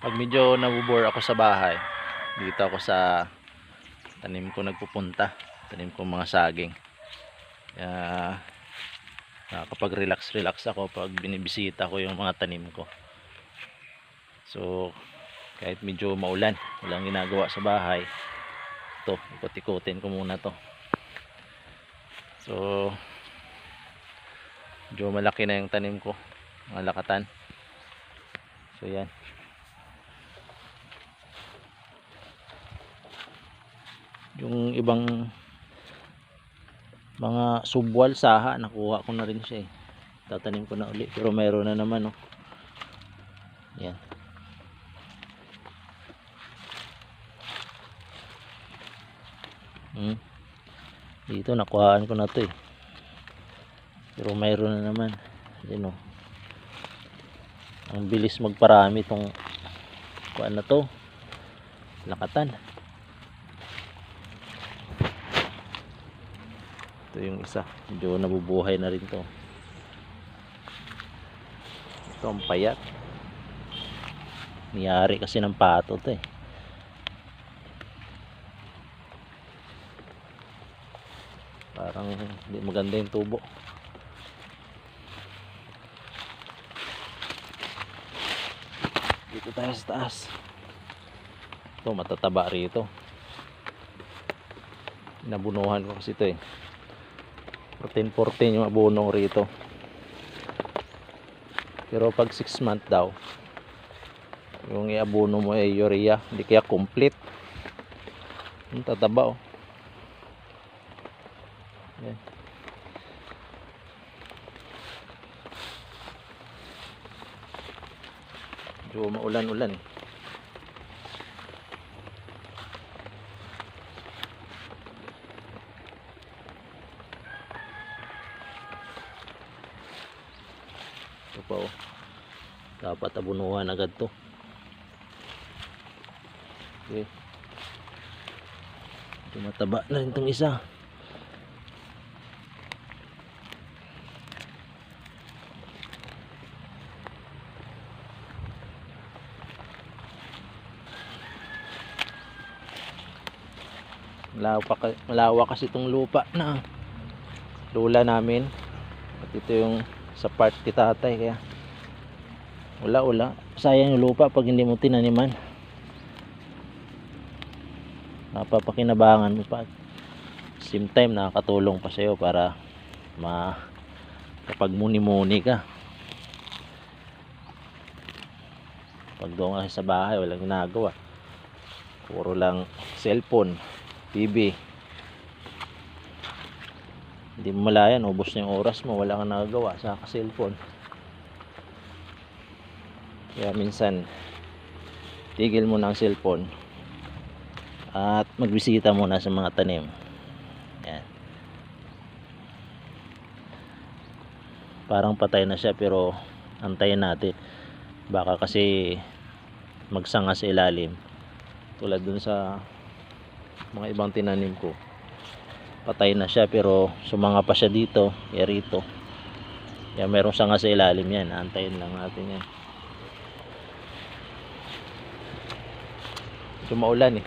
Pag medyo nabubore ako sa bahay, dito ako sa tanim ko nagpupunta. Tanim ko mga saging. Kaya nakakapag-relax ako pag binibisita ko yung mga tanim ko. So, kahit medyo maulan, walang ginagawa sa bahay, ito, ikot-ikutin ko muna to. So, medyo malaki na yung tanim ko, mga lakatan. So, yan. Yung ibang mga subwal, saha, nakuha ko na rin siya eh. Tatanim ko na uli, pero mayroon na naman oh. Yan. Dito nakuhaan ko na to eh, pero mayroon na naman. Yan oh. Ang bilis magparami tong kuan na to, lakatan. Ito yung isa, medyo nabubuhay na rin to. Ito ang payat, niyari kasi ng pato to eh. Parang hindi maganda yung tubo. Dito tayo sa taas. Ito matataba rito, nabunuhan ko kasi ito eh. 14 yung abunong rito, pero pag 6 month daw yung iabuno mo ay urea, hindi kaya complete. Ang tataba oh. Yan. Medyo maulan-ulan eh. Ito pa oh, dapat abunuhan agad to. Okay, tumataba na rin itong isa. Malawak kasi itong lupa na lula namin, at ito yung sa part ni tatay, kaya wala sayang yung lupa pag hindi mo tinaniman. Napapakinabangan mo pa, same time nakakatulong pa sa'yo para kapag muni-muni ka. Pag doon kasi sa bahay walang ginagawa, puro lang cellphone, TV, hindi mo malayan, ubos na yung oras mo, wala kang nagagawa sa cellphone. Kaya minsan tigil mo na ang cellphone at magbisita muna sa mga tanim. Yan. Parang patay na siya, pero antayin natin, baka kasi magsanga sa ilalim, tulad dun sa mga ibang tinanim ko. Patay na siya pero sumanga pa siya dito, rito. Kaya merong sanga sa ilalim yan, antayin lang natin yan. So maulan eh,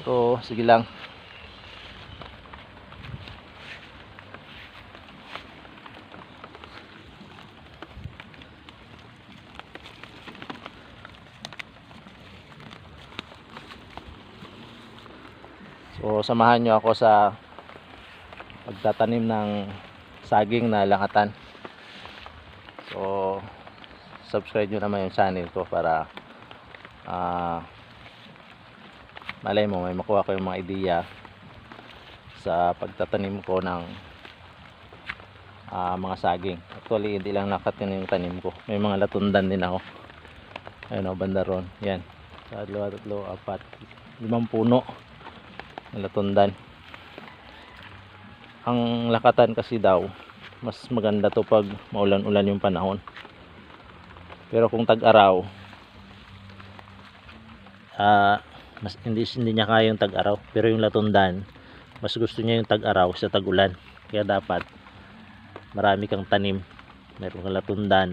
so sige lang. So samahan nyo ako sa pagtatanim ng saging na lakatan. So subscribe nyo naman yung channel ko para malay mo may makuha ko yung mga ideya sa pagtatanim ko ng mga saging. Actually hindi lang nakatanim yung tanim ko, may mga latundan din ako. Ayun o, banda ron, yan, 1, 2, 3, 4, 5 puno na latundan. Ang lakatan kasi daw mas maganda to pag maulan-ulan yung panahon, pero kung tag-araw mas hindi niya kaya yung tag-araw. Pero yung latundan mas gusto niya yung tag-araw sa tag-ulan, kaya dapat marami kang tanim. Meron kang latundan,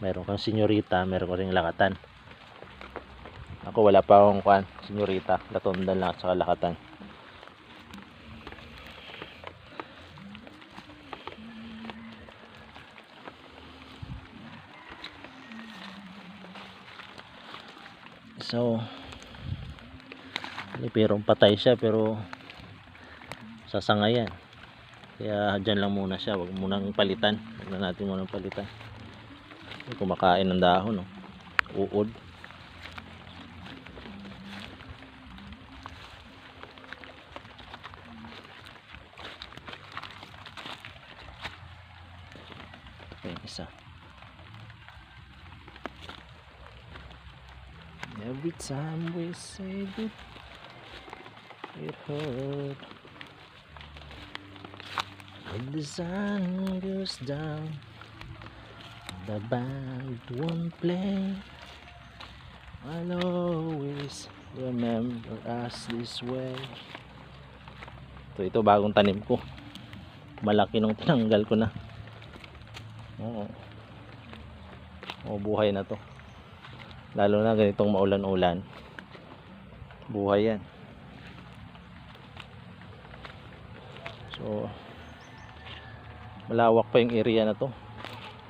meron kang senyorita, meron kang ring lakatan. Ako wala pa akong kwan, senyorita, latondan lang at saka lakatan. So pero patay siya, pero sasanga yan, kaya dyan lang muna siya, wag munang palitan, wag na natin munang palitan. Kumakain ng dahon, no? Uod. Okay, isa. Every time we say good, it hurt. When the sun goes down, the band won't play. I'll always remember us this way. Ito bagong tanim ko. Malaki nung tinanggal ko na. Oo. Oh, buhay na to. Lalo na ganitong maulan-ulan. Buhay yan. So, malawak pa yung area na to.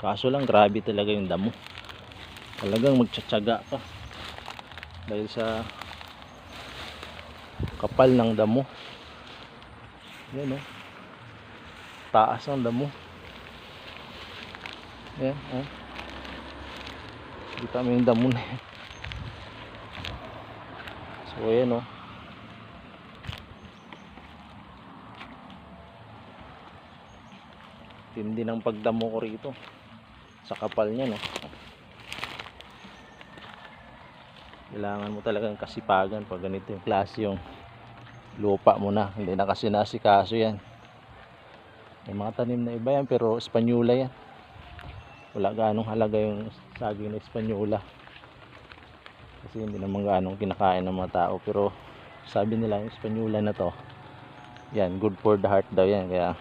Kaso lang grabe talaga yung damo. Talagang magtsatsaga ka. Dahil sa kapal ng damo. Yan, oh. Taas ang damo. Yan, oh. Kita mo yung damo na yan. So yan, oh. Tindi ng pagdamo ko rito sa kapal niya, no. Kailangan mo talagang kasipagan pag ganito yung klase yung lupa mo na, hindi na kasi nasikaso yan. May mga tanim na iba yan, pero Espanyula yan. Wala ganong halaga yung saging na Espanyula kasi hindi naman ganong kinakain ng mga tao. Pero sabi nila yung Espanyula na to, yan, good for the heart daw yan. Kaya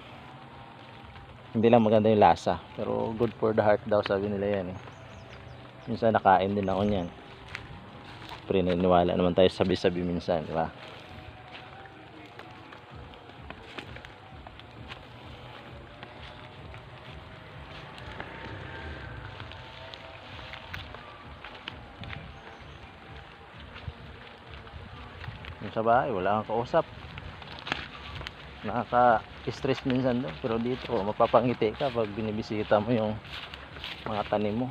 hindi lang maganda yung lasa, pero good for the heart daw, sabi nila yan, eh. Minsan nakain din ako niyan. Pero naniniwala naman tayo sabi-sabi minsan, di ba? Yung sa bahay wala kang kausap, nakaka-stress minsan doon. Pero dito mapapangiti ka pag binibisita mo yung mga tanim mo.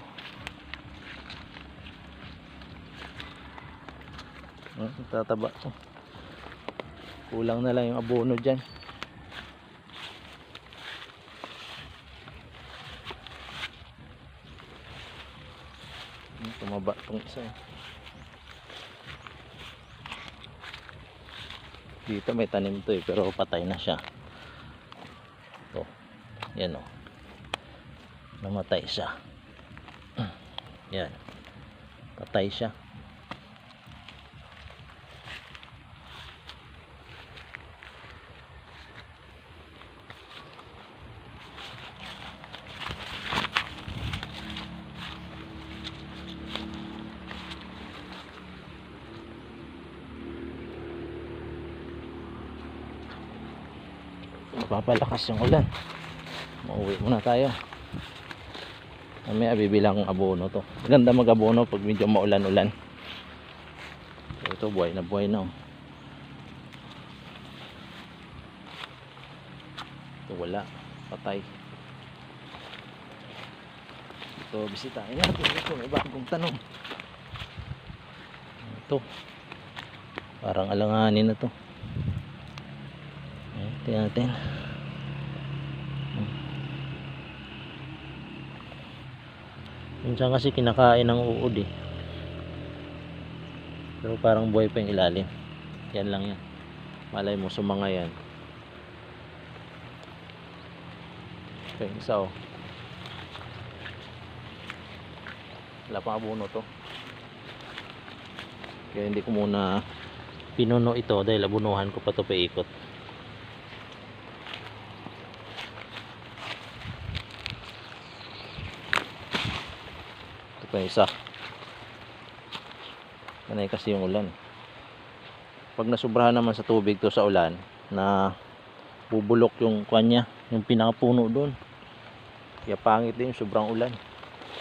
Tataba to. Kulang na lang yung abono dyan. Tumaba tong isa, eh. Dito may tanim to, eh, pero patay na siya. Ito, yan, oh. Namatay siya. Yan, patay siya. Papalakas yung ulan, mauwi muna tayo. Mamaya bibilang abono to. Ganda mag abono pag medyo maulan-ulan. So, ito buhay na buhay na, oh. Ito wala, patay. Ito bisitahin natin. Ito may bagong tanong. Ito parang alanganin na to. Tingnan natin. Minsan kasi kinakain ng uod, eh. Pero parang buhay pa yung ilalim. Yan lang yan. Malay mo sumanga yan. Okay, isa, oh. Wala pang abono to. Kaya hindi ko muna pinuno ito dahil abunuhan ko pa to paikot. Ito pa isa. Panay kasi yung ulan. Pag nasubrahan naman sa tubig to sa ulan, na bubulok yung kanya, yung pinakapuno doon. Kaya pangit din yung sobrang ulan.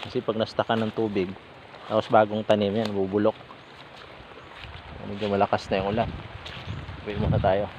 Kasi pag nastakan ng tubig, tapos bagong tanim yan, bubulok. Medyo malakas na yung ulan. Uwi muna tayo.